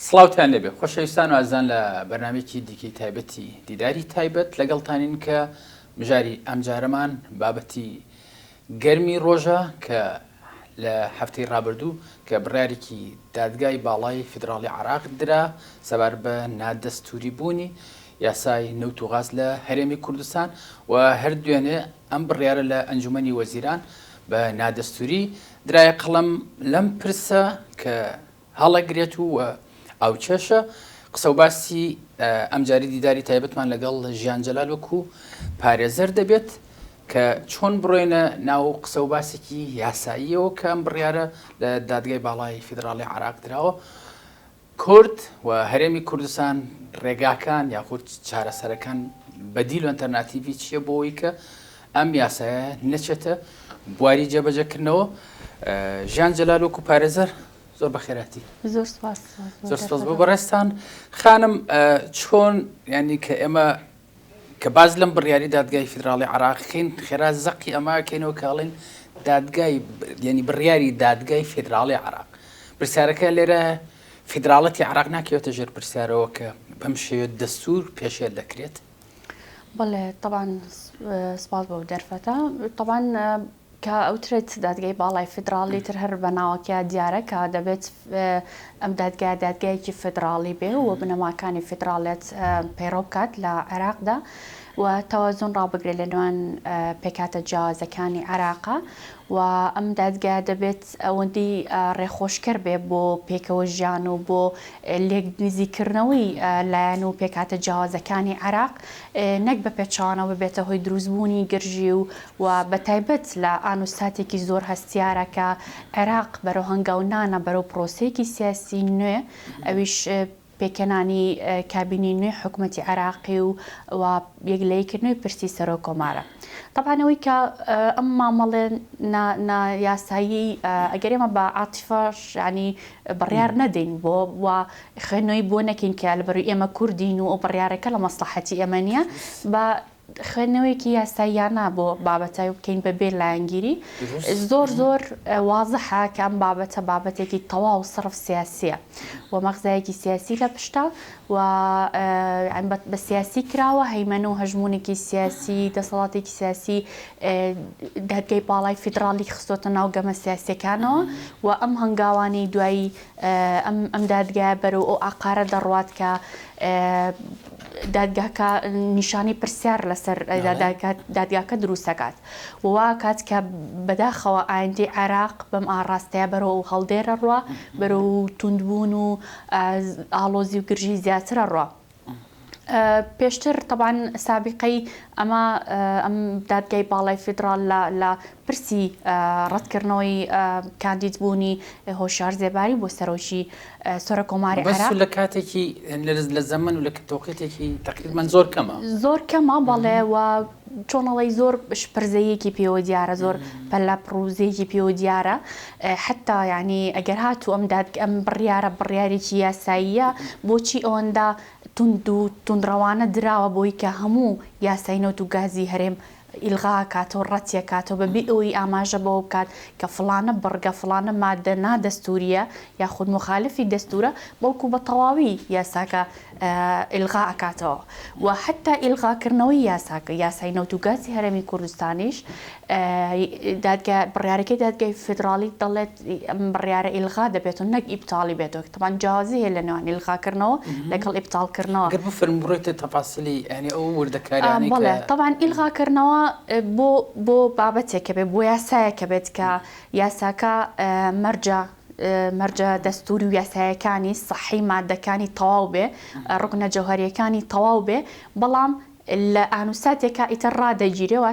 سڵاوتان لێبێ خۆشەویستان و ئازان لە بەرنامێکی دیکەی تایبەتی دیداری تایبەت لەگەڵتانین کە مژاری ئەمجارەمان بابەتی گەرمی ڕۆژە کە لە هەفتەی ڕابردوو کە بڕیارێکی دادگای باڵای فیدراڵی عێراق درا سەبار بە نادەستوری بوونی یاسای نەوت و غاز لە هەرێمی کوردستان و هەردوێنێ ئەم بڕیارە لە ئەنجومەنی وەزیران بە نادەستوری درایە قەڵەم لەم پرسە کە هەڵەگرێت و ئەو چێشە قسە و باسی ئەمجاری دیداری تایبەتمان لەگەڵ ژیان جەلال وەکو پارێزەر دەبێت کە چۆن بڕۆینە ناو قسە و باسێکی یاساییەوە کە ئەم بڕیارە لە دادگای باڵای فیدراڵی عێراق دراوە کورد و هەرێمی کوردستان ڕێگاکان یاخود چارەسەرەکان بەدیل و ئەلتەرناتیڤی چییە بۆەوەی کە ئەم یاسایە نەچێتە بواری جێبەجێکردنەوە. ژیان جەلال وەکو پارێزەر زۆر بەخێراتی. زۆر سپاس. زۆر سپاس بۆ بەڕێستان. خانم چۆن ینی کە ئێمە کە باز لەم بڕیاری دادگای فیدراڵی عێراقین خێرا زەقی ئەماکەینەوە کاڵین دادگای ینی بڕیاری دادگای فیدراڵی عێراق پرسیارەکە لێرە فیدراڵەتی عێراق ناکەوێتە ژێر پرسیارەوە کە بەم شێوە دەستور پێشێر دەکرێت. بەڵێ طبعا سپاس بۆ دەرفەتە طبعا کە ئەوترێت دادگای باڵای فیدراڵی تر هەر بەناوەکە دیارە کە دەبێت ئەم دادگایەکی فیدراڵی بێ و بنەماکانی فیدراڵێت پەیڕەو بکات لە عێراقدا و تەوازن ڕابگرێت لە نێوان پێکاتە جیاوازەکانی عێراقا و ئەم دادگای دەبێت ئەوەندی ڕێخۆشکەر بێ بۆ پێکەوە ژیان و بۆ لێک نزیکردنەوەی لایەن و پێکاتە جیاوازەکانی عێراق نەک بە پێچوانەوە ببێتە هۆی دروستبوونی گرژی و بەتایبەت لە ئانوستاتێکی زۆر هەستیارە کە عێراق بەرەو هەنگاونانە بەرەو پرۆسەیەکی سیاسی نوێ ئەویش پێکەنانی کابینی نوێ حکوومەتی عێراقی و یەکلەیەکردنەوەی پرسی سەرۆک کۆمارە. طبعاەوەی کە ئەم مامەڵێ یاسایی ئەگەر ئێمە بە عاتیفەش ینی بڕیار نەدەین بۆ و خوێنەوەی بۆ نەکەین کە لەبەروی ئێمە کوردین و ئەو بڕیارەکە لە مەسلحەتی ئێمە نیە بە خوێندنەوەیکی یاساییانە بۆ بابەتای بکەین بەبێ لایەنگیری زۆر وازەحە کە ئەم بابەتە بابەتێکی تەواو سڕف سیاسیە و مەغزایەکی سیاسی لە پشتە و بە سیاسی کراوە هەیمەنە و هەژمونێکی سیاسی دەسەڵاتێکی سیاسی دادگای باڵای فیدراڵی خستۆتە ناو گەمە سیاسیەکانەوە و ئەم هەنگاوانی دوایی ئەم دادگایە بەرەو ئەو ئاقارە دەڕوات کە دادگاکە نیشانی پرسیار لەسەر دادگاکە دروستەکات ووا کات کە بەداخەوە ئایندی عێراق بەم ئاڕاستەیە بەرەو هەڵدێرە ڕوە بەرەو توندبوون و ئاڵۆزی و گرژی زیاترە ڕوە. پێشتر طبعا سابقەی ئەم دادگای باڵای فیدراڵ لە پرسی ڕەتکردنەوەی کاندیدبوونی هۆشیار زێباری بۆ سەرۆکی سۆرە کۆماری عێراق لە کاتێکی لە زەمن و لە تۆقیتێکی تقریباً زۆر کەمە بەڵێ و چۆنەڵی زۆر شپرزەیەکی پێوە دیارە زۆر پەلە پرۆزەیەکی پێوە دیارە حتا ینی ئەگەر هاتوو ئەم بڕیارێکی یاساییە بۆچی ئەوەندە توندڕەوانە دراوە بۆی کە هەموو یاسای نەوت و گازی هەرێم ئیلغا کاتەوە ڕەتیە کاتەوە بەبێ ئەوەی ئاماژە بەوە بکات کە فڵانە بەڕگە فڵانە مادە نادەستوریە یاخود مخالفی دەستورە بەڵکو بە تەواوی یاساکە ئیلغا ئەکاتەوە و حتا ئیلغاکردنەوەی یاسای نەوت و گازی هەرێمی کوردستانیش بڕیارەکەی دادگای فیدراڵی دەڵێت ئەم بڕیارە ئیلغا دەبێت و نەک ئیبتاڵی بێتەوە طبعاً جیاوازی هەیە لە نێوان ئیلغاکردنەوە لەگەڵ ئیبتاڵکردنەوە. بفرمایید تەفاسیلی یعنی ئەو وردەکاریانی بەڵێ طبعاً ئیلغاکردنەوە بۆ بابەتێکە بێت بۆ یاسایەکە بێت کە یاساکە مەرجە دەستوری و یاسایەکانی سەحی مادەکانی تەواو بێ ڕوکنە جەوهەریەکانی تەواو بێ بەڵام لە ئانوستاتێکە ئیتر ڕادەگیرێەوە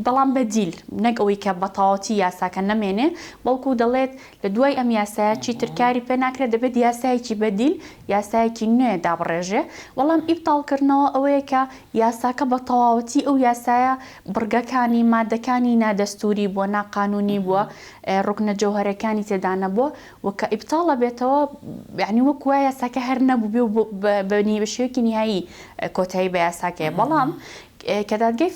بەڵام بەدیل نەک ئەوەی کە بە تەواوەتی یاساکە نەمێنێ بەڵکو دەڵێت لە دوای ئەم یاسایە چی ترکاری پێ ناکرێت دەبێت یاسایەکی بەدیل یاسایەکی نوێ دابڕێژێ بەڵام ئیبتاڵکردنەوە ئەوەیە کە یاساکە بە تەواوەتی ئەو یاسایە بڕگەکانی مادەکانی نادەستوری بووە ناقانونی بووە ڕوکنە جەوهەرەکانی تێدا نەبووە و کە ئیبتاڵە بێتەوە یعنی وەک وایە یاساکە هەر نەبوو بێ بە شێوەیەکی نهایی کۆتایی بە یاساکەیە بەڵام کە دادگای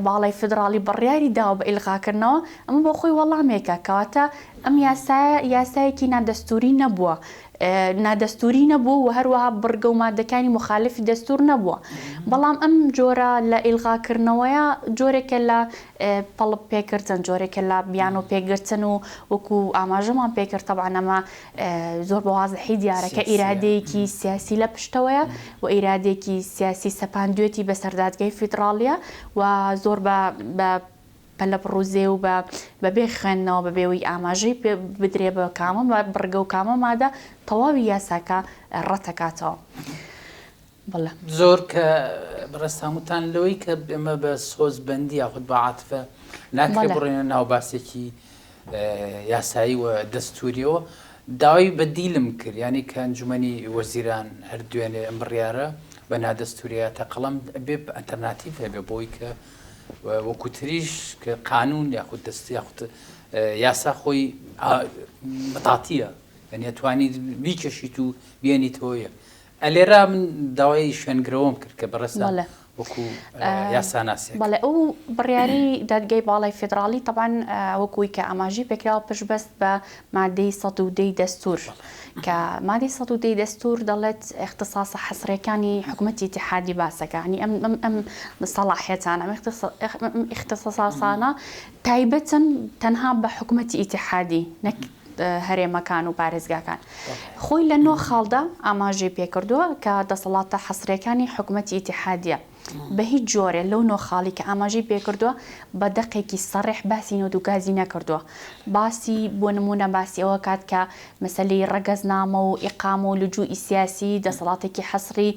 باڵای فیدراڵی بڕیاری داوە بە ئیلغاکردنەوە ئەمە بۆ خۆی وەڵامێکە کەواتە ئەم یاسایەکی نادەستوری نەبووە نادەستوری نەبوو و هەروەها بڕگە و مادەکانی مخالفی دەستور نەبووە بەڵام ئەم جۆرە لە ئیلغاکردنەوەیە جۆرێکە لە پەڵب پێکردن جۆرێکە لە بیان و پێگرتن و وەکو ئاماژەمان پێکرد تەبعاً ئەمە زۆر بە وازحی دیارەکە ئیرادەیەکی سیاسی لە پشتەوەیە و ئیرادێکی سیاسی سەپاندوێتی بە سەردادگای فیدراڵیە و زۆر بە پەلە ڕووزێ و بەبێ خوێندنەوە بەبێەوەی ئاماژەی بدرێ بە کامە بڕگە و کامە مادە تەواوی یاساکە ڕەتەکاتەوە. بەڵێ زۆر کە بەڕێستاموتان لەوەی کە ئێمە بە سۆزبەندی یاخود بە عاتفە ناکرێت بڕێنە ناو باسێکی یاسایی و دەستوریەوە داوای بەدیلم کرد ینی کە ئەنجومەنی وەزیران هەردوێنێ ئەم بڕیارە بە نادەستوریە تا قەڵەم بێ ئەلتەرناتیڤ هەبێ بۆی کە وەکو تریش کە قانون یاخود دەست یاخود یاسا خۆی بەتاتیە یعنی ئەتوانی بیکەشیت و بێنیتەوەیە ئەلێرا من داوای شوێنگرەوەم کرد کە بەڕێستا وەکو یاساناسی بەڵێ ئەو بڕیاری دادگای باڵای فیدراڵی طبعاً وەکوی کە ئاماژی پێکراوە پشتبەست بە مادەی 110 دەستور کە مادەی 110 دەستور دەڵێت اختصاصە حەسرەکانی حکوومەتی ئیتیحادی باسەکە ینی ئەم سەڵاحیەتانە اختصاصانە تایبەتن تەنها بە حکوومەتی ئیتیحادی نەک هەرێمەکان و پارێزگاکان خۆی لە نۆ خاڵدا ئاماژەی پێکردووە کە دەسەڵاتە حەسرەکانی حکوومەتی ئیتیحادیە بە هیچ جۆرێ لەو نۆ خاڵی کە ئاماژەی پێکردووە بە دەقێکی سەڕێح باسی نەودووگازی نەکردووە باسی بۆ نمونە باسی ئەوە کات کە مەسەلەی ڕەگەزنامە و ئیقامە و لجوئی سیاسی دەسەڵاتێکی حەسری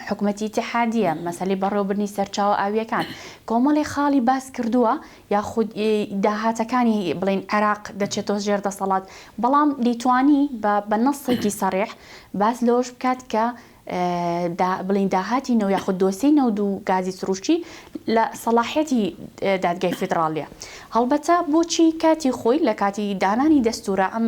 حکوومەتی ئیتیحادیە مەسەلەی بەڕێوەبردنی سەرچاوە ئاویەکان کۆمەڵی خاڵی باس کردووە یاخود داهاتەکانی بڵێن عێراق دەچێتەوە ژێر دەسەڵات بەڵام لیتوانی بە نەسێکی سەڕێح باس لەوەش بکات کە بڵین داهاتی نەوە یاخود دۆسی نەود و گازی سروشتی لە سەڵاحەتی دادگای فیدراڵیە هەڵبەتە بۆچی کاتی خۆی لە کاتی دانانی دەستورە ئەم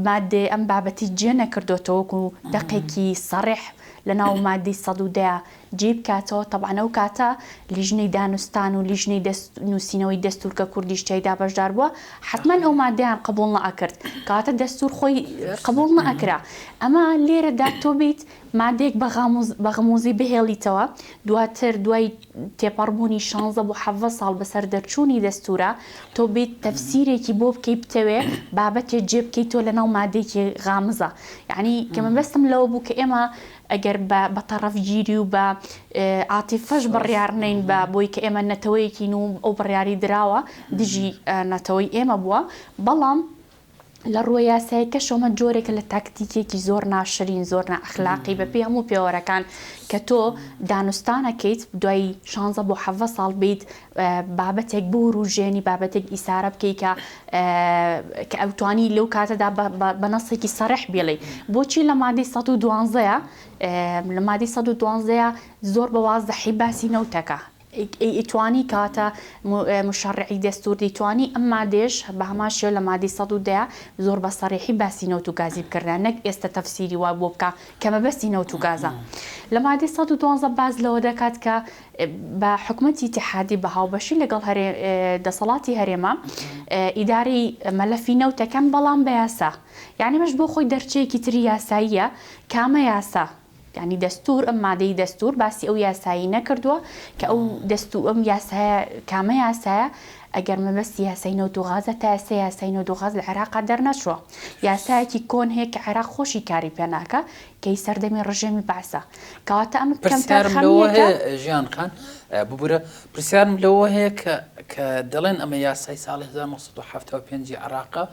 مادێ ئەم بابەتی جێ نەکردوێتەوە و دەقێکی سەڕێح لە ناو مادەی 110 جێ بکاتەوە تەبعاً ئەو کاتە لیژنەی دانوستان و لیژنەی نووسینەوەی دەستور کە کوردیش تێیدا بەشدار بووە حتمما ئەو مادەیان قبول نەئەکرد کاتە دەستور خۆی قبول نەئەکرا ئەمە لێرەدا تۆ بیت مادێک بەغموزی بهێڵیتەوە دواتر دوای تێپەڕبوونی 16 بۆ 17 ساڵ بەسەر دەرچوونی دەستورە تۆ بیت تەفسیرێکی بۆ بکەی بتەوێ بابەتێک جێ بکەیتەوە لە ناو مادێکی غامزە یعنی کە من بەستم لەوە بوو کە ئێمە ئەگەر بە تەڕەفگیری و بە عاتیفەش بڕیارنین بە بۆی کە ئێمە نەتەوەیەکین و ئەو بڕیاری دراوە دژی نەتەوەی ئێمە بووە بەڵام لە ڕووە یاساییەکە شۆمە جۆرێکە لە تاکتیکێکی زۆر ناشرین زۆر نەئەخلاقی بەپێی هەموو پێوەرەکان کە تۆ دانوستانەکەیت دوای 16 بۆ 17 ساڵ بیت بابەتێک بۆ ڕوژێنی بابەتێک ئیسارە بکەی کە ئەوتوانی لەو کاتەدا بە نەسێکی سەڕێح بێڵێ بۆچی لە مادەی 112 لە مادەی 112 زۆر بە وازەحی باسی نەوتەکە ئیتوانی کاتە مشەڕعی دەستور دیتوانی ئەم مادێش بە هەماشێ لە مادەی 110 زۆر بە سەڕێحی باسی نەوت و گازی بکردن نەک ئێستا تەفسیری وا بۆ بکە کە مەبەستی نەوت و گازە لە مادەی 112 باز لەوە دەکات کە بە حکوومەتی ئیتیحادی بە هاوبەشی لەگەڵ دەسەڵاتی هەرێمە ئیداری مەلەفی نەوتەکەم بەڵام بە یاسا یعنی بەش بۆ خۆی دەرچەیەکی تری یاساییە کامە یاسا یعنی دەستور ئەم مادەی دەستور باسی ئەو یاسایی نەکردووە کە ئەو دەستور ئەم یاسایە کامە یاسایە ئەگەر مەبەستی یاسای نەوت و غازە تا ئێستا یاسای نەوت و غاز لە عێراقا دەرنەچووە یاسایەکی کۆن هەیە کە عێراق خۆشی کاری پێ ناکە کەی سەردەمی ڕژێمی باسە کەواتە ئەم ژیان خان ببوورە پرسیارم لەوە هەیە کە دەڵێن ئەمە یاسای ساڵی 1975 عێراقا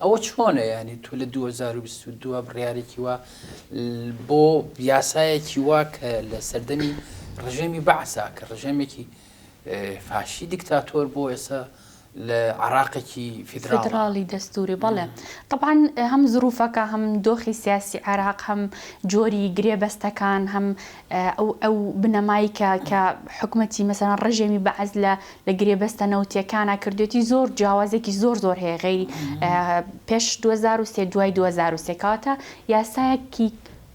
ئەوە چۆنە ینی تو لە 2022 بڕیارێکی وە بۆ یاسایەکی وا کە لە سەردەمی ڕژێمی بەعسا کە ڕژێمێکی فاشی دیکتاتۆر بۆ ئێستا لە عراقێکی فیدراڵی دەستوری بەڵێ طبعاً هەم زروفەکە هەم دۆخی سیاسی عێراق هەم جۆری گرێبەستەکان هەم ئەو بنەمایی کە حکوومەتی مەسەڵەن ڕژێمی بەعەز لە گرێبەستە نەوتیەکانە کردوێتی زۆر جیاوازێکی زۆر هەیە غەیری پێش 2003 دوای 2003 کاتە یاسایەکی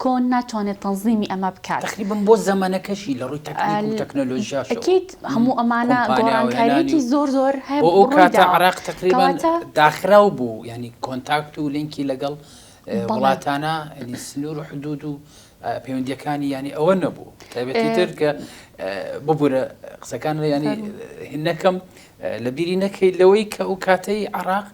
کۆن ناتوانێت تەنزیمی ئەمە بکات تقریبا بۆ زەمانەکەشی لە ڕووی تەکنیک و تەکنۆلۆژیاش ئەکید هەموو ئەمانە گۆڕانکاریەکی زۆر هەیە بۆ ئەو کاتە عێراق تقریبا داخراو بوو ینی کۆنتاکت و لینکی لەگەڵ وڵاتانە ینی سنوور و حدود و پەیوەندیەکانی ینی ئەوە نەبوو تایبەتی تر کە ببوورە قسەکان ینی نەکەم لە بیری نەکەی لەوەی کە ئەو کاتەی عێراق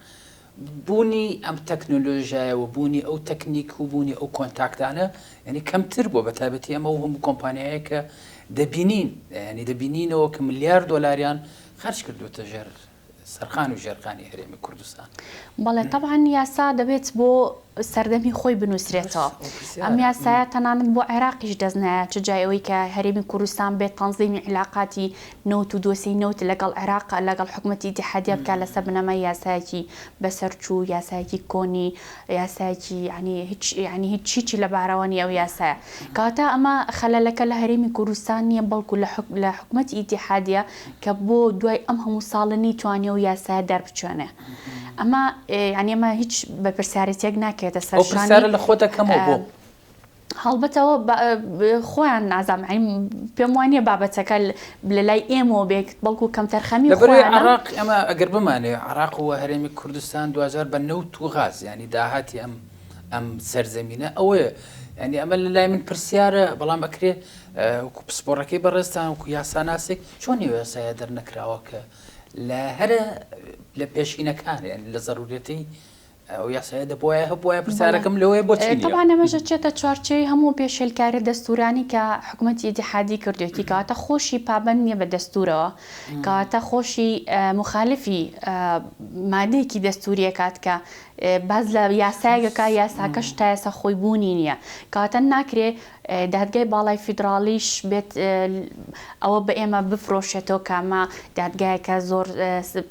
بوونی ئەم تەکنۆلۆژیایە و بوونی ئەو تەکنیک و بوونی ئەو کۆنتاکتانە ینی کەمتر بووە بە تایبەتی ئەمە و هەموو کۆمپانیایە کە دەبینین ینی دەبینینەوە کە ملیار دۆلاریان خەرج کردوتە ژێر سەرخان و ژێرخانی هەرێمی کوردستان. بەڵێ طبعاً یاسا دەبێت بۆ سەردەمی خۆی بنووسرێتەوە. ئەم یاسایە تەنانەت بۆ عێراقیش دەستنایە چ جای ئەوەی کە هەرێمی کوردستان بێت تەنزیمی علاقاتی نەوت و دۆسەی نەوت لەگەڵ عێراق لەگەڵ حکوومەتی ئیتیحادیە بکات لەسەر بنەمای یاسایەکی بەسەرچوو یاسایەکی کۆنی یاسایەکی ینی هیچ چیچی لە بارەوەنی ئەو یاسایە کاتە ئەمە خەلەلەکە لە هەرێمی کوردستان نییە بەڵکو لە حکوومەتی ئیتیحادیە کە بۆ دوای ئەم هەموو ساڵنی توانێ و یاسایە دەربچێنێ. ئەمە ینی ئەمە هیچ بە پرسیارەتێک ناکێتە سەرشانی لە خۆ دەکەمەوە بۆ هەڵبەتەوە خۆیان نازام پێم وانە بابەتەکە لە لای ئێمەوە بێت بەڵکو کەم تەرخەمی عێراق ئەمە ئەگەر بمانێ عێراق و هەرێمی کوردستان 2000 بە نەوت و غاز ینی داهاتی ئەم سەرزەمینە ئەوەیە ینی ئەمە لە لای من پرسیارە بەڵام ئەکرێ پسپۆڕەکەی بەڕێستان و یاساناسێک چۆن یاسایە دەرنەکراوە کە لە هەرە لە پێشینەکان لە ضرورەتی ئەو یاسایە دەبواە هەبواە پرسیارەکەم لەوەیە بۆ طبعا ئەمەژە چێتە چوارچێوی هەموو پێشێلکاری دەستورانی کە حکوومەتی ئیتیحادی کردوێتی کاتە خۆشی پابەند نییە بە دەستورەوە کاتە خۆشی مخالفی مادەیەکی دەستوریە کات کە باز لە یاسایەکە یاساکەش تا یاسا خۆی بوونی نییە کاتە ناکرێ دادگای باڵای فیدراڵیش بێت ئەوە بە ئێمە بفرۆشێتەوە کامە دادگایەکە زۆر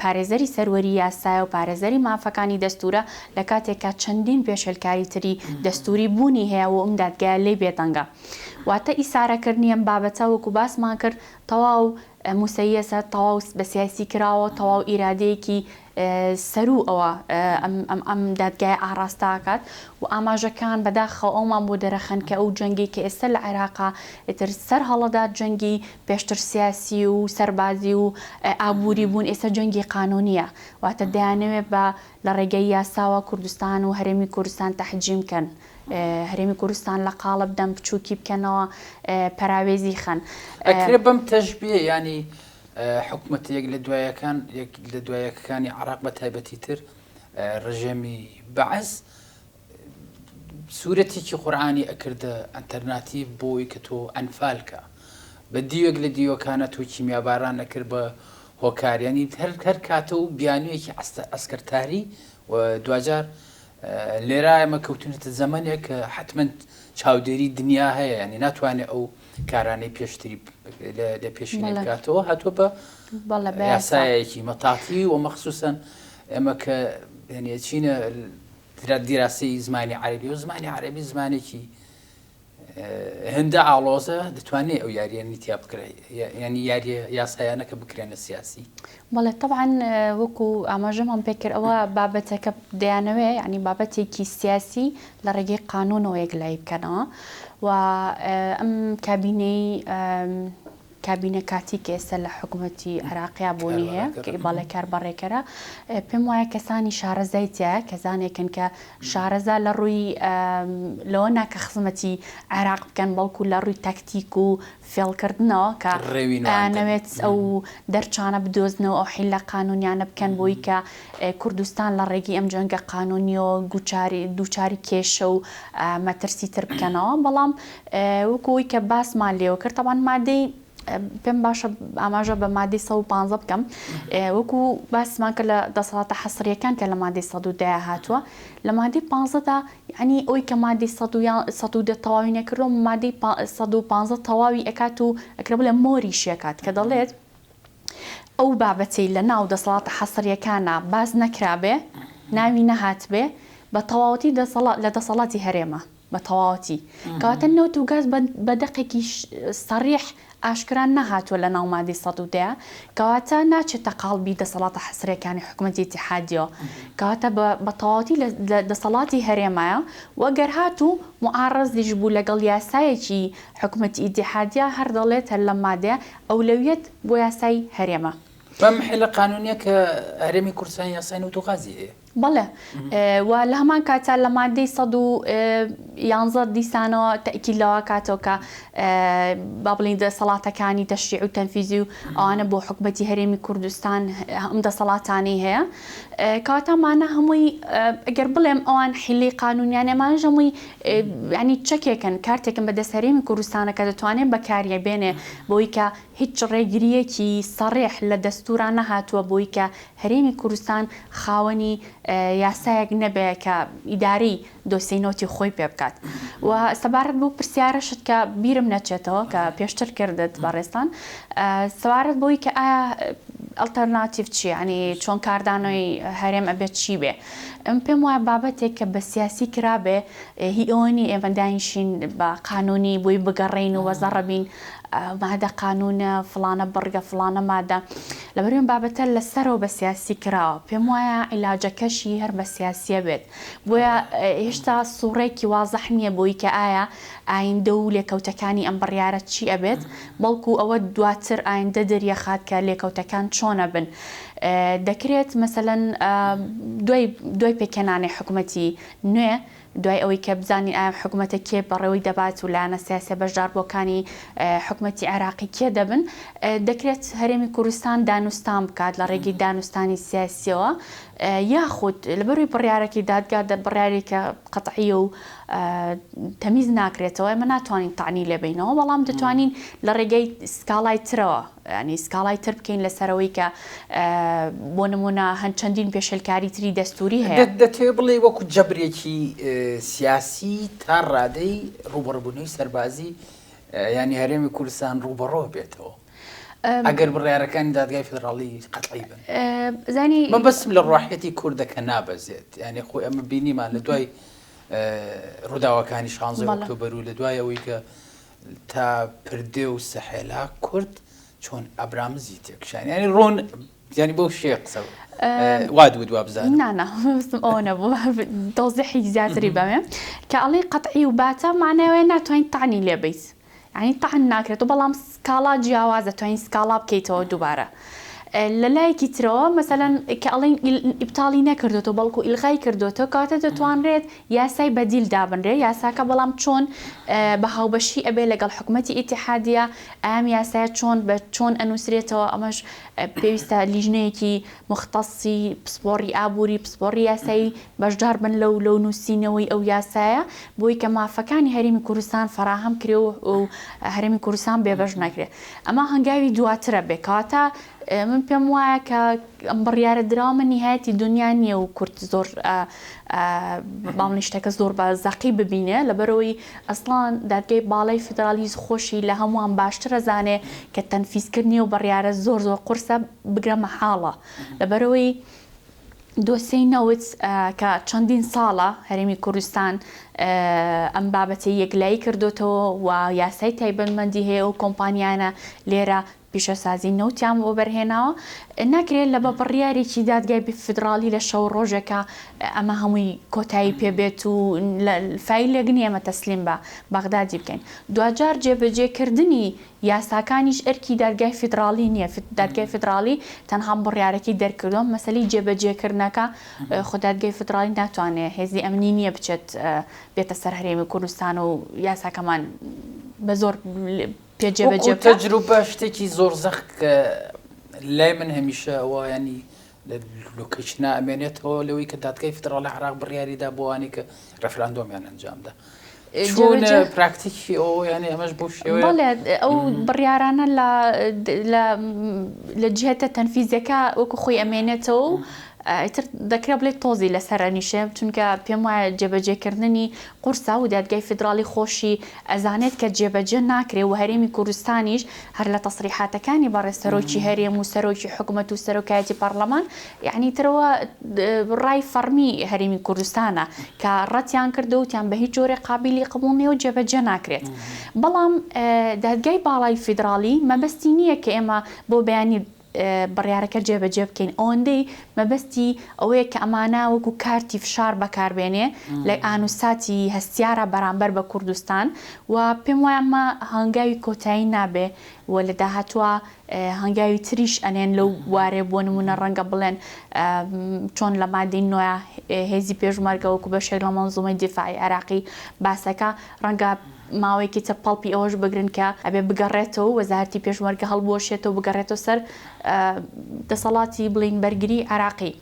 پارێزەری سەروەری یاسایە و پارێزەری مافەکانی دەستورە لە کاتێکە چەندین پێشێلکاری تری دەستوری بوونی هەیە و ئەم دادگایە لێ بێتەنگە واتە ئیسارەکردنی ئەم بابەتە وەکو باسمان کرد تەواو موسەیەسە تەواو بە سیاسی کراوە تەواو ئیرادەیەکی سەرو ئەوە ئەم دادگای ئاڕاستاکات و ئاماژەکان بەداخەوە ئەومان بۆ دەرەخەن کە ئەو جەنگی کە ئێستا لە عێراقا ئێتر سەر هەڵەدا جەنگی پێشتر سیاسی و سەربازی و ئابووری بوون ئێستا جەنگی قانونیە واتە دەیانەوێت بە لە ڕێگەی یاساوە کوردستان و هەرێمی کوردستان تەحجیم بکەن هەرێمی کوردستان لە قاڵب دەم بچووکی بکەنەوە پەراوێزی خەن ئەکرێ بەم تەشبیە ینی حکوومەتێک لە دوایەکەکانی عێراق بە تایبەتی تر ڕژێمی بەعەز سوورەتێکی قورئانی ئەکردە ئەنتەرناتیڤ بۆی کە تۆ ئەنفالکە بە دیوەک لە دیوەکانە تۆ کیمیاباران نەکرد بە هۆکاریانی هەر کاتە و بیانوویەکی ئەسکەرتاری و دوجار لێرە ئەمە کەوتونێتە زەمانێک کە حتمما چاودێری دنیا هەیە ینی ناتوانێت ئەو کارانەی پێشتری لە پێشینە بکاتەوە هاتووە بە یاسایەکی مەتاقی و مەخصوسەن ئەمە کە چینە دیراسی زمانی عەربی و زمانی عەربی زمانێکی هەندە ئاڵۆزە دەتوانێت ئەو یاریە تیا بکرێت ینی یاریە یاسایانەکە بکرێنە سیاسی بەڵێ طبعا وەکو ئاماژەمان پێکرد ئەوە بابەتەکە دەیانەوێ ینی بابەتێکی سیاسی لە ڕێگەی قانونەوە یەکلای بکەنەوە و ئەم کابینە کاتی کە ئێستا لە حکوومەتی عێراقیا بوونی هەیە کە باڵێ کار بەڕێکەرە پێم وایە کەسانی شارەزای تایە کەزانێکن کە شارەزا لە ڕووی لەوە ناکە خزمەتی عێراق بکەن بەڵکو لە ڕووی تەکتیک و فێڵکردنەوە کە نەوێت ئەو دەرچانە بدۆزنەوە ئەو حیلە قانونیانە بکەن بۆی کە کوردستان لە ڕێگەی ئەم جەنگە قانونیەوە دووچاری کێشە و مەترسی تر بکەنەوە بەڵام وەکوی کە باسمان لێوە کرد تەوان مادەی پێم باشە ئاماژە بە مادەی 115 بکەم وەکو باسمان کە لە دەسەڵاتە حەسریەکان کە لە مادەی 110 هاتووە لە مادەی 15دا ینی ئەوی کە مادەی 110 تەواوی نەکردووە مادەی 115 تەواوی ئەکات و ئەکرێ لە مۆری شێکات کە دەڵێت ئەو بابەتەی لە ناو دەسەڵاتە حەسریەکانە باز نەکرابێ ناوی نەهات بێ بە تەواوەتی لە دەسەڵاتی هەرێمە بە تەواوەتی کەواتە نەوت و گاز بە دەقێکی سەریح ئاشکران نەهاتووە لە ناو مادەی 110 کەواتە ناچێتە قاڵبی دەسەڵاتە حەسریەکانی حکوومەتی ئیتیحادیەوە کەواتە بە تەواوەتی لە دەسەڵاتی هەرێمایە وەگەر هاتوو معارەزیش بوو لەگەڵ یاسایەکی حکوومەتی ئیتیحادیە هەر دەڵێت هەر لە مادەیە ئەولەویەت بۆ یاسای هەرێمە بەم حیلە قانونیە کە هەرێمی کوردستان یاسای نەوت و غازی هەیە بەڵێ و لە هەمان کاتە لە مادەی 111 دیسانەوە تەکیلەوە کاتەوە کە با بڵین دەسەڵاتەکانی تەشریع و تەنفیزی و ئەوانە بۆ حکومەتی هەرێمی کوردستان ئەم دەسەڵاتانەی هەیە کاتەمانە هەمووی ئەگەر بڵێم ئەوان حیلەی قانونیانەمان هەمووی ینی چەکێکن کارتێکن بەدەست هەرێمی کوردستانە کە دەتوانێت بەکاریە بێنێ بۆی کە هیچ ڕێگریەکی سەڕێح لە دەستوران نەهاتووە بۆی کە هەرێمی کوردستان خاوەنی یاسایەک نەبێ کە ئیدارەی دۆسیەی نۆتی خۆی پێ بکات و سەبارەت بۆ پرسیارەشت کە بیرم نەچێتەوە کە پێشتر کردت بەڕێستان سەبارەت بۆی کە ئایا ئەڵتەرناتیڤ چی ینی چۆن کاردانەوەی هەرێم ئەبێت چی بێ ئەم پێم وایە بابەتێک کە بە سیاسی کرابێ هی ئەوەنی ئێمە دانیشین بە قانونی بۆی بگەڕین و وەزەڕەبین مادە قانونە فلانە بڕگە فلانە مادە لەبەرێن بابەتە لەسەرەوە بە سیاسی کراوە پێم وایە عیلاجەکەشی هەر بە سیاسیە بێت بۆیە هێشتا سوڕێکی وازەح نییە بۆی کە ئایا ئایندە و لێکەوتەکانی ئەم بڕیارە چی ئەبێت بەڵکو ئەوە دواتر ئایندە دەریەخات کە لێکەوتەکان چۆنە بن دەکرێت مەسەلەن دوای پێکێنانی حکوومەتی نوێ دوای ئەوەی کە بزانین ئایا حکوومەتە کێ بەڕێوەی دەبات و لایەنە سیاسە بەشداربووەکانی حکوومەتی عێراقی کێ دەبن دەکرێت هەرێمی کوردستان دانوستان بکات لە ڕێگەی دانوستانی سیاسیەوە یاخود لەبەروی بڕیارێکی دادگا بڕیارێکە قەتعی و تەمیز ناکرێتەوە ئێمە ناتوانین تاعنی لێبینەوە بەڵام دەتوانین لە ڕێگەی سکاڵای ترەوە ینی سکاڵای تر بکەین لەسەرەوەی کە بۆ نمونە هەند چەندین پێشەلکاری تری دەستوری هەیە دەتوێت بڵێ وەکو جەبرێکی سیاسی تا ڕادەی ڕوبەڕبوونەوەی سەربازی ینی هەرێمی کوردستان ڕوبەڕۆ بێتەوە ئەگەر بڕیارەکانی دادگای فێدراڵی قەتعی بن زانی من بەسم لە ڕواحەتی کوردەکە نابەزێت ینی خۆی ئەمە بینیمان لە دوای ڕووداوەکانی 16 ئۆکتۆبەر و لە دوای ئەوەی کە تا پردێ و سەحێلا کورد چۆن ئەبرامزی تێکشان ینی ڕۆن ینی بەو شێ قسە وا دووە بزانم نانە ئەوە نەبوو دۆزیحی زیاتری بەمێ کە ئەڵێ قەتعی و باتە معنەوەی ناتوانین تاعنی لێبیت ینی تاعن ناکرێت و بەڵام سکاڵا جیاوازە توانین سکاڵا بکەیتەوە دووبارە لە لایەکی ترەوە مەسەلەن کە ئەڵێن ئیبتاڵی نەکردوێتەوە بەڵکو ئیلغای کردوێتەوە کاتە دەتوانرێت یاسای بەدیل دابنرێ یاساکە بەڵام چۆن بە هاوبەشی ئەبێ لەگەڵ حکوومەتی ئیتیحادیە ئەم یاسایە چۆن بە چۆن ئەنووسرێتەوە ئەمەش پێویستە لیژنەیەکی مختصی پسپۆڕی ئابووری پسپۆڕی یاسایی بەشدار بن لەو نووسینەوەی ئەو یاسایە بۆی کە مافەکانی هەرێمی کوردستان فراهەم کرێ و هەرێمی کوردستان بێبەش نەکرێت ئەمە هەنگاوی دواترە بێ کاتە من پێم وایە کە ئەم بڕیارە دراوە نهایەتی دنیا نییە و کورد زۆر باڵنی شتەکە زۆر بە زەقی ببینێ لەبەرەوەی ئەسڵان دادگای باڵای فیدرالیز خۆشی لە هەمووان باشترە زانێ کە تەنفیزکردنی و بڕیارە زۆر قورسە بگرە مەحاڵە لەبەرەوەی دۆسیەی نەوت کە چەندین ساڵە هەرێمی کوردستان ئەم بابەتی یەکلایی کردوتەوە و یاسای تایبەتمەندی هەیە و کۆمپانیانە لێرە پیشەسازی نەوتیان بۆ بەرهێناوە ناکرێت لە بە بڕیارێکی دادگای فیدرالی لە شەو ڕۆژێکە ئەمە هەمووی کۆتایی پێبێت و فایلێک نیە ئەمە تەسلیم بە بەغدادی بکەین دوجار جێبەجێکردنی یاساکانیش ئەرکی دادگای فیدرالی نییە دادگای فیدرالی تەنها بڕیارێکی دەرکردووە مەسەلەی جێبەجێکردنەکە خۆ دادگای فیدرالی ناتوانێت هێزی ئەمنی نییە بچێت بێتە سەر هەرێمی کوردستان و یاساکەمان بە زۆر تەجروبە شتێکی زۆر زەخ لای من هەمیشە ئەوە ینی لۆکیشنا ئەمێنێتەوە لەوەی کە دادگای فیدراڵی عێراق بڕیاریدا بۆوانی کە ڕەفراندۆمیان ئەنجامدا چۆن پراکتیکی ئەو ینی ئەمەش بۆ شێوەیە ئەو بڕیارانە لە جهێتە تەنفیزەکە وەکو خۆی ئەمێنێتەوە ئیتر دەکرێت بڵێت تۆزی لەسەرەنیشێ چونکە پێم وایە جێبەجێکردنی قورسا و دادگای فیدرالی خۆشی ئەزانێت کە جێبەجێ ناکرێت و هەرێمی کوردستانیش هەر لە تەسریحاتەکانی بەڕێستەرۆکی هەرێم و سەرۆکی حکوومەت و سەرۆکایەتی پەرلەمان یعنی ترەوە ڕای فەرمی هەرێمی کوردستانە کە ڕەتیان کردووتیان بە هیچ جۆرێ قابلی قبوڵ و جێبەجێ ناکرێت بەڵام دادگای باڵای فیدرالی مەبەستی نییە کە ئێمە بۆ بەیانی بڕیارەکە جێبەجێ بکەین ئەوەندەی مەبەستی ئەوەیە کە ئەمانە وەکو کارتی فشار بەکاربێنێ لە ئانوساتی هەستیارە بەرامبەر بە کوردستان و پێم وایە ئەمە هەنگاوی کۆتایی نابێ و و لە داهاتوە هەنگاوی تریش ئەنێن لەو وارێ بۆ نمونە ڕەنگە بڵێن چۆن لە مادەی نوێ هێزی پێشمەرگە وەکو بەشێک لە مەنزومەی دیفاعی عێراقی باسەکە ڕەنگە ماوەیەکی تر پەڵپی ئەوەش بگرن کە ئەبێ بگەڕێتەوە وەزارەتی پێشمەرگە هەڵبوەشێتەوە بگەڕێتەوە سەر دەسەڵاتی بڵین بەرگری عێراقی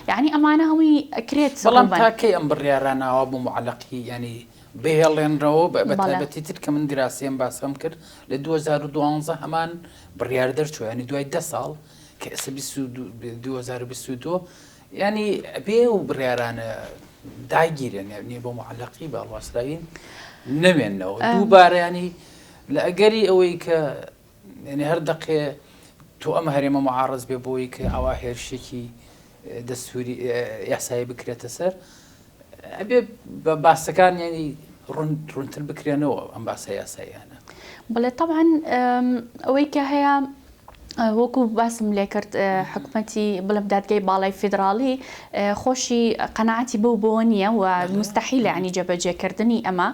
یعنی ئەمانە هەمووی ئەکرێت بەڵام تاکەی ئەم بڕیارانەوە بۆ معەڵەقی ینی بهێڵێنرەوە بەتایبەتی تر کە من دراسەیەم باسم کرد لە 2012 هەمان بڕیار دەرچووە ینی دوای 10 ساڵ کە ئێستا 2022 ینی بێ و بڕیارانە داگیرن یعنی بۆ معەڵەقی باڵواسراوین نەوێنەوە دووبارە ینی لە ئەگەری ئەوەی کە ینی هەر دەقێ تۆ ئەمە هەرێمە معارض بێ بۆی کە ئەوا هێرشێکی دەستوری یاسایی بکرێتە سەر ئەبێ بە باسەکان ینی ڕوونتر بکرێنەوە ئەم باسە یاساییانە بەڵێ طبعا ئەوەی کە هەیە وەکو باسم لێ کرد حکوومەتی بڵم دادگای باڵای فیدراڵی خۆشی قەناعەتی بەو بۆ نییە و مستحیل عنی جەبەجێکردنی ئەمە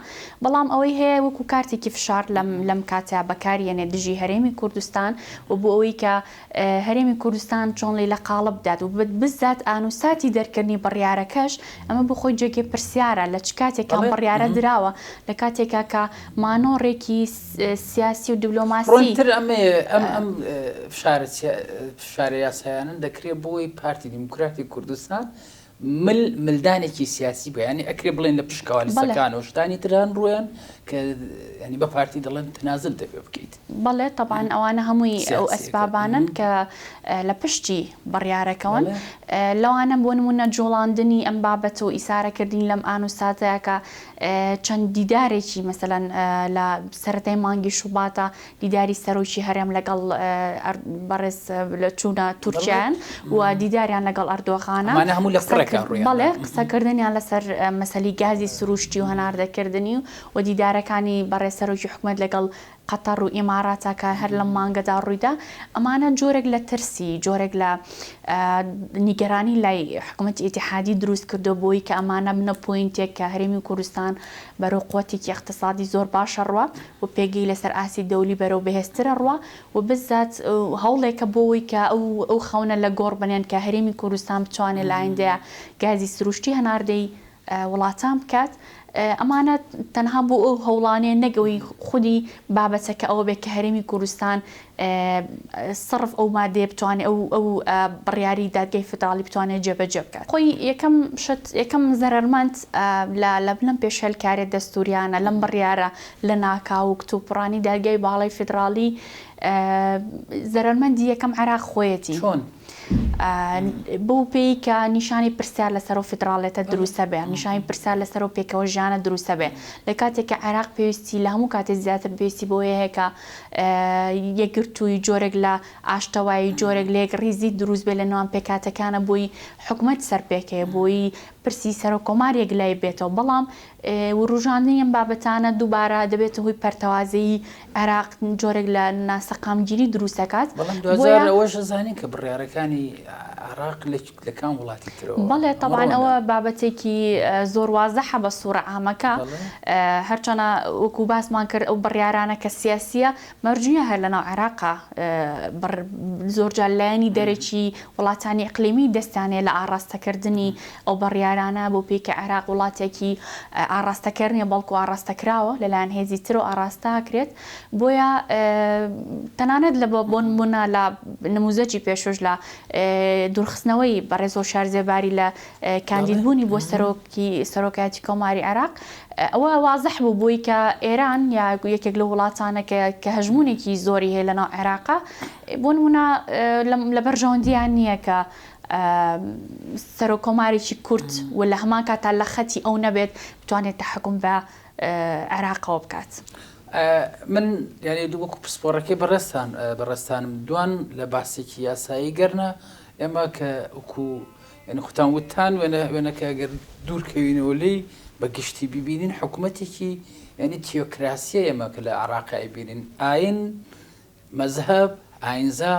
بەڵام ئەوەی هەیە وەکو کارتێکی فشار لەم کاتیا بەکارێنێ دژی هەرێمی کوردستان و بۆ ئەوەی کە هەرێمی کوردستان چۆن لی لە قاڵب بدات و بزات ئانوساتی دەرکردنی بڕیارەکەش ئەمە بۆ خۆی جێگێ پرسیارە لە چ کاتێکان بڕیارە دراوە لە کاتێکا کە مانۆڕێکی سیاسی و دیبلۆماسی ئەم فشارە یاسایانن دەکرێت بۆی پارتی دیموکراتی کوردستان ملدانێکی سیاسی بە ینی ئەکرێ بڵێن لە پشکەوە لەسەکان و شتانی تران ڕویان کە ینی بە پارتی دەڵێن تەنازل دەبێ بکەیت بەڵێ طبعا ئەوانە هەمووی ئەو ئەسبابانن کە لە پشتی بڕیارەکەون لەوانە بۆ نمونە جوڵاندنی ئەم بابەت و ئیسارەکردین لەم ئانوساتەیە کە چەند دیدارێکی مەسەلەن لە سەرەتای مانگی شوباتە دیداری سەرۆکی هەرێم لەگەڵ بەڕێز لە چوونە تورکیان و دیداریان لەگەڵ ئەردۆغانە بەڵێ قسەکردنیان لەسەر مەسەلی گازی سروشتی و هەناردەکردنی و دیدارەکانی بەڕێز سەرۆکی حکوومەت لەگەڵ قەتەر و ئیماراتە کە هەر لەم مانگەدا ڕوویدا ئەمانە جۆرێک لە ترسی جۆرێک لە نیگەرانی لای حکوومەتی ئیتیحادی دروست کردو بۆی کە ئەمانە بنە پوینتێک کە هەرێمی کوردستان بەرەو قوتێکی اقتصادی زۆر باشە ڕوە و پێگەی لەسەر ئاسی دەولی بەرەو بەهێزترە ڕوە و بزات هەوڵێکە بۆەوەی کە ئەو خەونە لە گۆڕ بنێن کە هەرێمی کوردستان بتوانێت لە ئایندەیە گازی سروشتی هەناردەی وڵاتان بکات ئەمانە تەنها بۆ ئەو هەوڵانەیە نەگەوەی خودی بابەتەکە ئەوە بێت کە هەرێمی کوردستان سڕف ئەو مادەیە بتوانێت ئەو بڕیاری دادگای فدراڵی بتوانێت جێبەجێ بکات خۆی یەکەم زەرمەند لە بنەم پێشێلکارێ دەستوریانە لەم بڕیارە لە ناکاو و کتوپڕانی دادگای باڵای فدراڵی زەرمەندی یەکەم عێراق خۆیەتی بۆ پێی کە نیشانی پرسیار لەسەر و فدراڵێتە دروستە بێ نیشانی پرسیار لەسەر و پێکەوە ژیانە دروستە بێ لە کاتێک کە عێراق پێویستی لە هەموو کاتێک زیاتر پێویستی بۆیە هەیە کە یەکگرتووی جۆرێک لە ئاشتەوایی جۆرێک لێک ڕیزی دروست بێ لە نێوان پێکاتەکانە بۆی حکوومەت سەرپێکەیە بۆی پرسی سەر و کۆمارێک لای بێتەوە بەڵام ڕوژاندنی ئەم بابەتانە دووبارە دەبێت هۆی پەرتەوازەیی عێراق جۆرێک لە ناسەقامگیری دروستەکات ئەوەش زانین کە بڕیارەکانی عێراق لە کام وڵاتی ترەوە بەڵێ طبعا ئەوە بابەتێکی زۆر وازەحە بە سوورە عامەکە هەرچەنە وەکو باسمان کرد ئەو بڕیارانە کە سیاسیە مەرجویە هەر لەناو عێراقا زۆرجار لایەنی دەرەکی وڵاتانی ئیقلیمی دەستانێ لە ئاڕاستەکردنی ئەو بڕیارانە بۆ پێکە عێراق وڵاتێکی ئاڕاستەکردنیە بەڵکو ئاڕاستەکراوە لەلایەن هێزی تر و ئاڕاستاکرێت بۆیە تەنانەت لە بۆ نمونە لە نموزەجی پێشوش لە دوورخستنەوەی بەڕێز و شارزێباری لە کاندیدبوونی بۆ سەرۆکایەتی کۆماری عێراق ئەوە وازەح بوو بۆی کە ئێران یا یەکێک لە وڵاتانە کە هەژمونێکی زۆری هەیە لەناو عێراقا بۆ نمونە لە بەرژەوەندیان نییە کە سەرۆکۆمارێکی کورد و لە هەمان کاتا لە خەتی ئەو نەبێت بتوانێت تەحکوم بە عێراقەوە بکات. من یعنی وەکو پسپۆڕەکەی بەڕێستانم دوان لە باسێکی یاسایی گەرنە ئێمە کە وەکو یعنی خوتان وتان وێنەکە ئەگەر دوورکەوینەوە لێی بە گشتی ببینین حکوومەتێکی یعنی تیۆکراسیە ئێمە کە لە عێراقی بینین ئاین مەزهب ئاینزا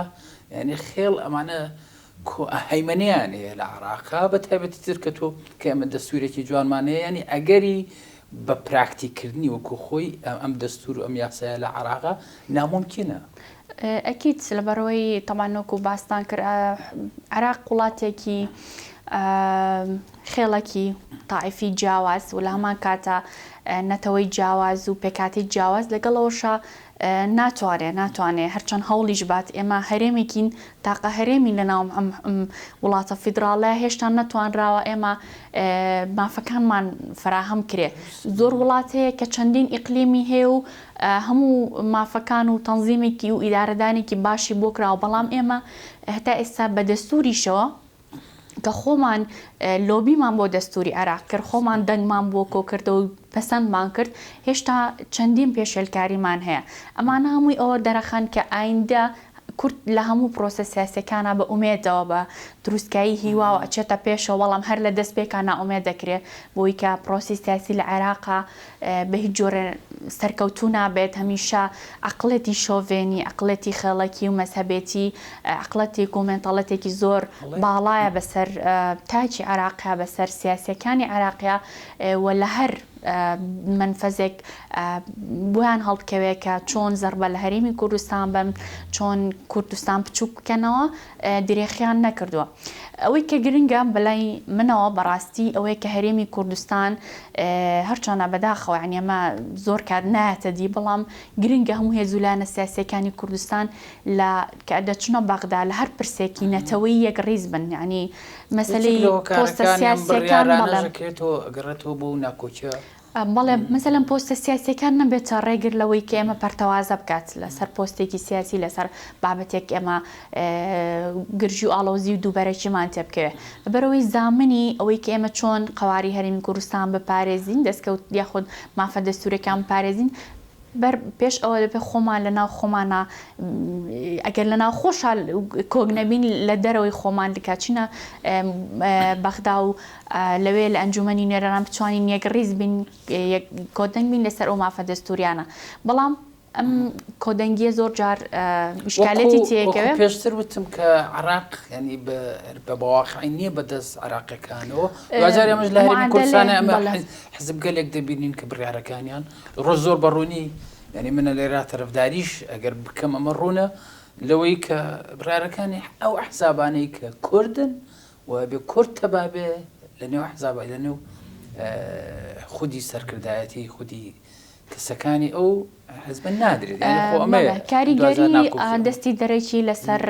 یعنی خێڵ ئەمانە هەیمەنیان هەیە لە عێراقا بە تایبەتی تر کە تۆ کە ئێمە دەستوورێکی جوانمانەیە ینی ئەگەری بە پراکتیکردنی وەکو خۆی ئەم دەستور و ئەم یاسایە لە عێراقا ناممکنە. ئەکید لەبەرەوەی تەمانۆک و باستان کرد عێراق وڵاتێکی خێڵێکی تاعیفی جیاواز و لە هەمان کاتە نەتەوەی جیاواز و پێکاتی جیاواز لەگەڵەوەشە ناتوانێت هەرچەند هەوڵیش بات ئێمە هەرێمێکین تاقە هەرێمی لەناو وڵاتە فیدراڵە هێشتا نەتوانراوە ئێمە مافەکانمان فراهەم کرێ. زۆر وڵات هەیە کە چەندین ئیقلیمی هەیە و هەموو مافەکان و تەنزیمێکی و ئیدارەدانێکی باشی بۆ کراوە، بەڵام ئێمە هەتا ئێستا بە دەستوریشەوە کە خۆمان لۆبیمان بۆ دەستوری عێراق کرد، خۆمان دەنگمان بۆ کۆ کردە و پەسەندمان کرد، هێشتا چەندین پێشێلکاریمان هەیە. ئەمانە هەمووی ئەوە دەرەخەن کە ئایندە کورد لە هەموو پرۆسە سیاسیەکانە بە ئومێدەوە بە دروستکایی هیواوە ئەچێتە پێشەوە، بەڵام هەر لە دەست پێکان ناومێد دەکرێت بۆی کە پرۆسی سیاسی لە عێراقا بە هیچ جۆرە سەرکەوتوو نابێت. هەمیشە عقڵەتی شۆڤێنی، عقڵەتی خێڵەکی و مەسەبێتی، عقڵەتێک و مێنتەڵەتێکی زۆر باڵایە بەسەر تاجی عێراقیا، بەسەر سیاسیەکانی عێراقیا و لە هەر منفەزێک بۆیان هەڵبکەوێت کە چۆن زەربە لە هەرێمی کوردستان بن، چۆن کوردستان بچووک بکەنەوە درێخیان نەکردووە. ئەوەی کە گرنگە بەلای منەوە بەڕاستی ئەوەیە کە هەرێمی کوردستان هەرچۆنە بەداخەوە یعنی ئەمە زۆر کات نایەتە دی، بەڵام گرنگە هەموو هێزولانە سیاسیەکانی کوردستان لە کە دەچنە بەغدا لە هەر پرسێکی نەتەوەی یەک ڕیز بن، یعنی مەسەلەی پۆستە سیاسیەکان ئەگەڕێتەوە بۆ ناکۆچە بەڵێ مەسەلەن پۆستە سیاسیەکان نەبێتە ڕێگر لەوەی کە ئێمە پەرتەوازە بکات لەسەر پۆستێکی سیاسی، لەسەر بابەتێک ئێمە گرژی و ئاڵۆزی و دووبەرەکیمان تێ بکەوێت. بەرەوەی زامنی ئەوەی کە ئێمە چۆن قەواری هەرێمی کوردستان بپارێزین، دەستکەوت یاخود مافە دەستورەکان بپارێزین، پێش ئەوە دەبێت خۆمان لەناو خۆمانە ئەگەر لەناو خۆشە کۆک نەبین لە دەرەوەی خۆمان دکچینە بەغدا و لەوێ لە ئەنجومەنی نوێرەران بتوانین یەک ڕیز بین، کۆدەنگ بین لەسەر ئەو مافە دەستوریانە. بەڵام ئەم کۆدەنگیە زۆر جار شکالەتی تێکەوێت. پێشتر وتم کە عێراق ینی بە بەواقعی نییە بەدەست عێراقیەکانەوە، دوجار ئەمەش لە هەرێمی کوردستانە ئەمە حزب گەلێک دەبینین کە بڕیارەکانیان ڕۆژ زۆر بەڕوونی، ینی منە لێرا تەرەفداریش ئەگەر بکەم ئەمە ڕوونە لەوەی کە بڕیارەکانی ئەو ئەحزابانەی کە کوردن و بێ کورد تەبابێ لە نێو ئەحزابە لە نێو خودی سەرکردایەتی خودی کەسەکانی ئەو حزب نادرێت. کاریگەری دەستی دەرەکی لەسەر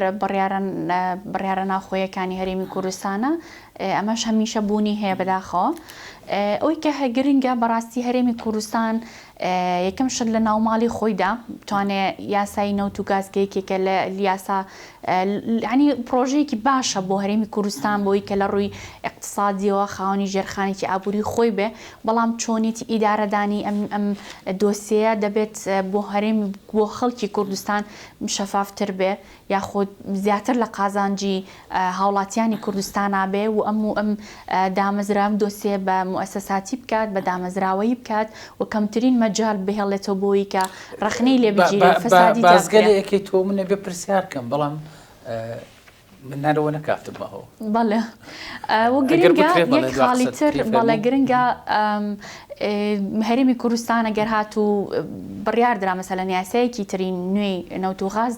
بڕیارە ناوخۆیەکانی هەرێمی کوردستانە، ئەمەش هەمیشە بوونی هەیە بەداخەوە. ئەوەی کە هەگرنگە بەڕاستی هەرێمی کوردستان یەکەم شت لە ناوماڵی خۆیدا بتوانێت یاسای نەوت و گازگەیەکێکە لە یاسا ینی پرۆژەیەکی باشە بۆ هەرێمی کوردستان بۆی کە لە ڕووی اقتصادیەوە خاوەنی ژێرخانێکی ئابووری خۆی بێ، بەڵام چۆنیتی ئیدارەدانی ئەم دۆسیە دەبێت بۆ هەرێمی بۆ خەڵکی کوردستان شەفافتر بێ، یاخود زیاتر لە قازانجی هاوڵاتیانی کوردستانە بێ و ئەم دامەزراوە دۆسیە بە موسساتی بکات، بە دامەزراوەیی بکات و کەمترین مەجال بهێڵێتەوە بۆی کە ڕخنەی لێ بگیرێت فەسادی بازگەلەیەکی تۆ منە بێ پرسیارکەم، بەڵام من نارەوە نەکاتم بەهەوە. بەڵێ گرنگە یەک خاڵیتر بەڵێ گرنگە هەرێمی کوردستان ئەگەر هاتوو بڕیاردرا مەسەلەن یاسایەکی ترین نوێی نەوت و غاز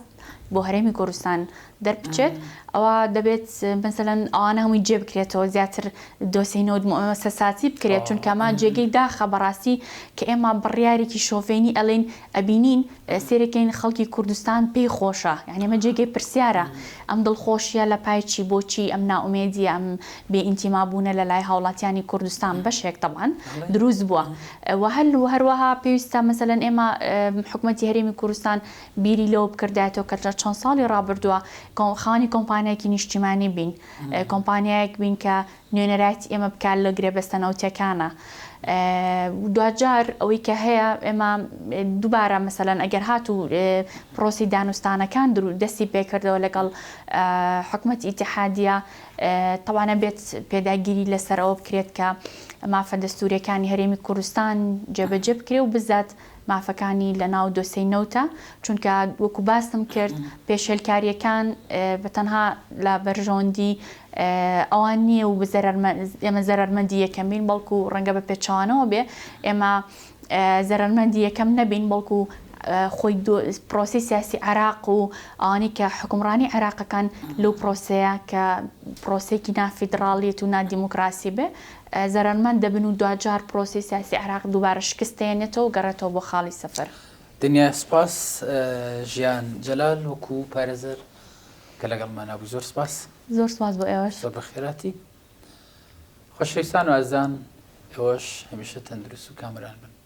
بۆ هەرێمی کوردستان دەربچێت، ئەوە دەبێت مەسەلەن ئەوانە هەمووی جێ بکرێتەوە، زیاتر دۆسینەوە مؤسساتی بکرێت، چونکە ئەمە جێگەی داخە بەڕاستی کە ئێمە بڕیارێکی شۆڤێنی ئەڵێن ئەبینین سێرەکەین خەڵکی کوردستان پێی خۆشە، یعنی ئەمە جێگەی پرسیارە ئەم دڵخۆشیە لە پایچی بۆچی ئەم ناومێدیە ئەم بێئینتیمابوونە لە لای هاوڵاتیانی کوردستان بەشێک تەبعاً دروست بووە. و هەروەها پێویستە مەسەلەن ئێمە حکوومەتی هەرێمی کوردستان بیری لەوە بکردایەوە کە لە چەند ساڵی ڕابردووە خانی کۆمپانیایەکی نیشتیمانی بین، کۆمپانیایەک بین کە نوێنەرایەتی ئێمە بکات لە گرێبەستەنەوتیەکانە. دوجار ئەوەی کە هەیە ئێمە دووبارە مەسەلەن ئەگەر هاتوو پرۆسی دانوستانەکان دەستی پێکردەوە لەگەڵ حکوومەتی ئیتیحادیە، تەوانە بێت پێداگیری لەسەرەوە بکرێت کە مافە دەستوریەکانی هەرێمی کوردستان جێبەجێ بکرێ و بزات مافەکانی لە ناو دۆسەی نەوتە چونکە وەکو باسم کرد پێشێلکاریەکان بەتەنها لە بەرژەوەندی ئەوان نییە و ئێمە زەرمەندی یەکەمین بەڵکو ڕەنگە بە پێچوانەوە بێ ئێمە زەرمەندی یەکەم نەبین بەڵکو خۆی پرۆسی سیاسی عێراق و ئەوانی کە حکومڕانی عێراقەکان لەو پرۆسەیە کە پرۆسێکی نافیدراڵیت و نادیموکراسی بێ زەرمەند دەبن و دوجار پرۆسی سیاسی عێراق دووبارە شکستێنێتەوە و گەڕێتەوە بۆ خاڵی سەفەر. دنیا سپاس ژیان جەلال وەکو پارێزەر کە لەگەڵمان بوو زۆر سپاس. زۆر سپاس بۆ ئێوەش. زۆر بەخێراتی. خۆشەویستان و ئازان ئێوەش هەمیشە تەندروست و کامران بن.